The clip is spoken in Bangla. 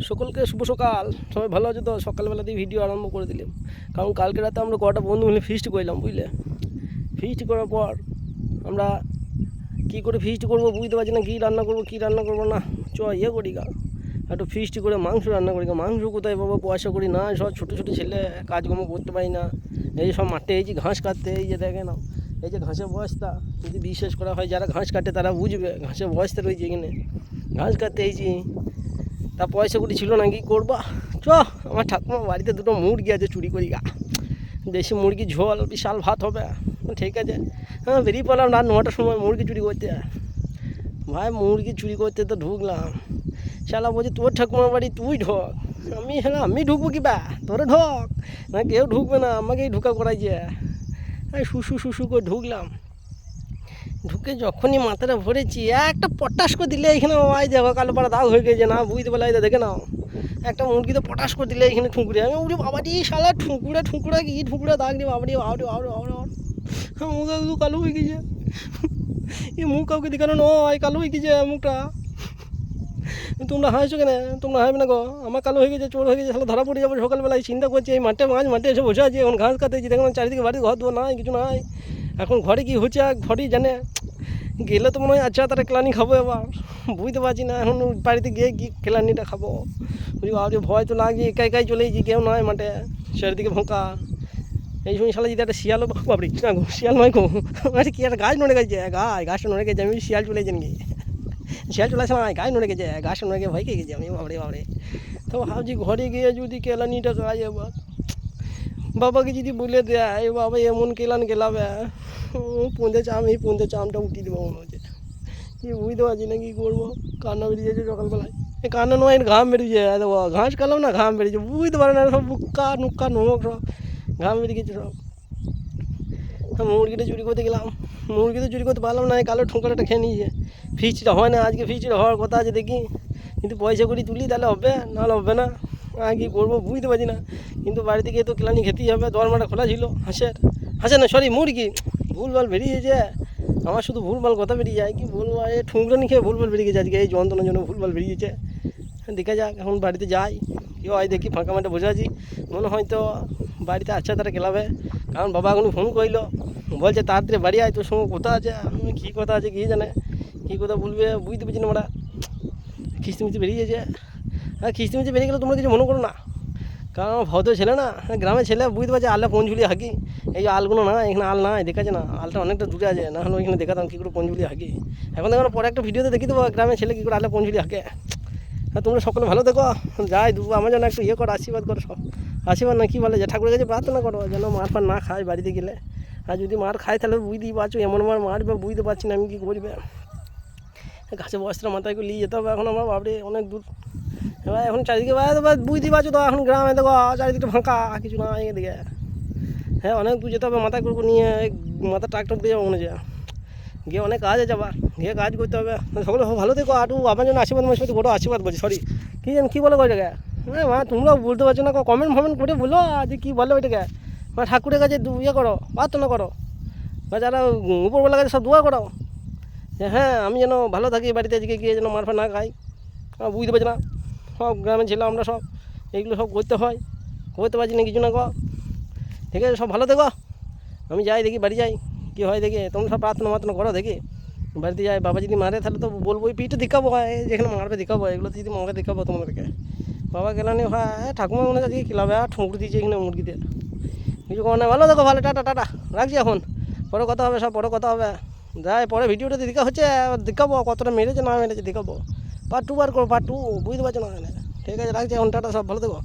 সকলকে শুভ সকাল। সবাই ভালো আছো তো? সকালবেলাতেই ভিডিও আরম্ভ করে দিলাম, কারণ কালকে রাতে আমরা কটা বন্ধু মিলে ফিস্ট করলাম, বুঝলে। ফিস্ট করার পর আমরা কী করে ফিস্ট করবো বুঝতে পারছি না, কী রান্না করবো না। ইয়ে করি গা, একটু ফিস্ট করে মাংস রান্না করি গা। মাংস কোথায় বাবা, পয়সা করি না, সব ছোটো ছোটো ছেলে, কাজকর্ম করতে পারি না। এই সব মাঠে এই যে ঘাস কাটতে, এই যে দেখে নাও, এই যে ঘাসের বস্তা, যদি বিশ্বাস করা হয় যারা ঘাস কাটে তারা বুঝবে, ঘাসের বস্তা রয়েছে এখানে, ঘাস কাটতে এইছি। তা পয়সা কুড়ি ছিল না, কি করবা। আমার ঠাকুমা বাড়িতে দুটো মুরগি আছে, চুরি করি গা। দেশি মুরগি ঝোল, বিশাল ভাত হবে। ঠিক আছে, হ্যাঁ বেরিয়ে পড়লাম রাত 9টার সময় মুরগি চুরি করতে। ভাই মুরগি চুরি করতে তো ঢুকলাম, শালা বলছি তোর ঠাকুমার বাড়ি তুই ঢোক। আমি ঢুকবো কি বা, তোরে ঢোক না, কেউ ঢুকবে না, আমাকেই ঢুকা করাইছে। শুশু করে ঢুকলাম। ঢুকে যখনই মাথাটা ভরেছি, একটা পটাশ করে দিলে এখানে ওই দেখো কালো পাড়া দাগ হয়ে গেছে, না বুঝতে পারলে দেখে নাও, একটা মুরগিতে পটাশ করে দিলে এখানে ঠুঁকুরে। আমি উঠে বাবাটি শালা ঠুঁকুড়া কি ঠুঁকুড়া দাগ দিয়ে বাবাটি মুখ একটু কালো হয়ে গেছে। এই মুখ কাউকে দেখানো নয়, কালো হয়ে গেছে মুখটা। তোমরা হাসছো কেন? তোমরা হাসবে না গো, আমার কালো হয়ে গেছে, চোর হয়ে গেছে, শালা ধরা পড়ে যাবো সকালবেলায়। চিন্তা করছি এই মাঠে এসে বসে আছি, এখন ঘাস কাটেছি, দেখলাম চারিদিকে বাড়ি ঘর দোয়া নাই, কিছু নাই। এখন ঘরে কি হচ্ছে ঘরেই জানে। গেলে তো মনে হয় আচ্ছা তারা কেলানি খাবো, এবার বুঝতে পারছি না। এখন বাড়িতে গিয়ে কি কেলানিটা খাবো বুঝবো। আর ভয় তো লাগছে, একাই চলে গেছি, কেউ নয় মাঠে, চারিদিকে ভোঁকা। এই সময় শালা যদি একটা শিয়ালও বাবরি না গো, শিয়াল নয় গো, আচ্ছা কি একটা গাছ নড়ে গেছে, গাছটা নড়ে গেছে। আমি শিয়াল চলে যান গিয়ে, শিয়াল চলে আসে না, গাছ নড়ে গেছে, গাছটা নড়ে গিয়ে ভয় খেয়ে গেছি আমি, বাবরে। তো ভাবছি ঘরে গিয়ে যদি কেলানিটা খাই, এবার বাবাকে যদি বলে দেয়, বাবা এমন কেলান গেলাবে, আমি পুঁতে চামটা উঠিয়ে দেবো মনে হচ্ছে। কি বুঝতে পারছি না কী করবো। কান্না বেরিয়েছে সকালবেলায়, কান্না নয় ঘাম বেরিয়েছে, দেখো ঘাস খেলাম না, ঘাম বেরিয়েছে, বুঝতে পারে না, সব নুক্কা নোক সব ঘাম বেরিয়ে গেছে সব। মুরগিটা চুরি করতে গেলাম, মুরগিটা চুরি করতে পারলাম না, কালো ঠোঁকাটা খেয়ে নিয়েছে। ফিস্টটা হয় না আজকে, ফিস্টটা হওয়ার কথা আছে দেখি, কিন্তু পয়সা করি তুলি তাহলে হবে, নাহলে হবে না। কী করবো বুঝতে পারছি না। কিন্তু বাড়িতে গিয়ে তো কেলানি খেতেই হবে, দরমাটা খোলা ছিল হাঁসের না সরি মুরগি, ভুলভাল বেরিয়েছে আমার, শুধু ভুলভাল কথা বেরিয়ে যায়। কি বলবো, এই ঠুংরানি খেয়ে ভুলভাল বেরিয়ে গেছে আজকে, এই যন্ত্রণার জন্য ভুলভাল বেরিয়েছে। দেখা যাক এখন বাড়িতে যাই, কেউ হয় দেখি, ফাঁকা মাঠে বসে আছি, মনে হয় তো বাড়িতে আচ্ছা তারা খেলাবে। কারণ বাবা এখন ফোন করলো, বলছে তাড়াতাড়ি বাড়ি আয়, তোর সঙ্গে কথা আছে। কী কথা আছে কী জানে, কী কথা বলবে বুঝতে পারছি না। ওরা খিস্তিমিস্তি বেরিয়েছে, খিস্তিমিস্তি বেরিয়ে গেলে তোমরা কিছু মনে করো না, কারণ আমার ভদ্র ছেলে না, গ্রামের ছেলে, বুঝতে পারছি আলটা পঞ্চুলি হাঁকি। এই যে আলগুলো না, এখানে আল নাই, দেখাচ্ছে না, আলটা অনেকটা দূরে আছে, না হলে এখানে দেখাতাম কী করে পঞ্চুলি হাঁকি। এখন দেখো পরে একটা ভিডিওতে দেখি দেবো গ্রামের ছেলে কী করে আলটা পঞ্চুলি হাঁকে। তোমরা সকলে ভালো দেখো, যাই দু আমার জন্য একটু করো, আশীর্বাদ করো সব। আশীর্বাদ না কী বলে, যে ঠাকুরের কাছে প্রার্থনা করো যেন মার ফার না খায় বাড়িতে গেলে। আর যদি মার খায় তাহলে বুঝতেই পারছো, এমন মারবে বুঝতে পারছি না আমি কী করবে। গাছে বস্ত্র মাথায় করে নিয়ে যেতে হবে এখন আমার, বাবরে অনেক দূর। এবার এখন চারিদিকে বুঝতেই পারছো তো, এখন গ্রামে দেখো চারিদিকে ফাঁকা, কিছু না এদিকে। হ্যাঁ অনেক দূর যেতে হবে, মাথায় করে নিয়ে মাথা ট্রাক্টর দিয়ে যাবো মনে হচ্ছে। গিয়ে অনেক কাজ আছে, আবার গিয়ে কাজ করতে হবে। সকলে ভালো থেকো, আটু আমার জন্য আশীর্বাদ, আমার সাথে বড় আশীর্বাদ বলছি, সরি কী জানি কী বলো ওইটাকে। হ্যাঁ মা তোমরাও বলতে পারছো না, কমেন্ট করে বলো যে কী বলো ওইটাকে। মা ঠাকুরের কাছে করো, প্রার্থনা করো, বা যারা উপরবেলার কাছে সব দোয়া করো যে হ্যাঁ আমি যেন ভালো থাকি, বাড়িতে আজকে গিয়ে যেন মারফা না খাই। বুঝতে পারছি না, সব গ্রামের ছেলে আমরা সব এইগুলো সব করতে পারছি না কিছু না গো। ঠিক আছে সব ভালো থেকো, আমি যাই দেখি, বাড়ি যাই কী হয় দেখি। তোমরা সব প্রার্থনা করো দেখি, বাড়িতে যাই। বাবা যদি মারে তাহলে তো বলবো, ওই পিঠে দেখাবো, যেখানে মারবে দেখাবো, এগুলো যদি মারবে দেখাবো তোমাদেরকে। বাবা গেলানি ভাই, ঠাকুমা মনে আজকে খেলাবে, আর ঠুঁকড়ি দিয়েছে এখানে মুরগিতে, কিছু করার না। ভালো দেখো, ভালো, টাটা রাখছি এখন, পরে কথা হবে, সব পরে কথা হবে। যাই পরে ভিডিওটা দেখা হচ্ছে, দেখাবো কতটা মেরেছে না মেরেছে দেখাবো, পার্ট 2 করো, পার্ট 2 বুঝতে পারছো না। ঠিক আছে রাখছি এখন, টাটা, সব ভালো থেকো।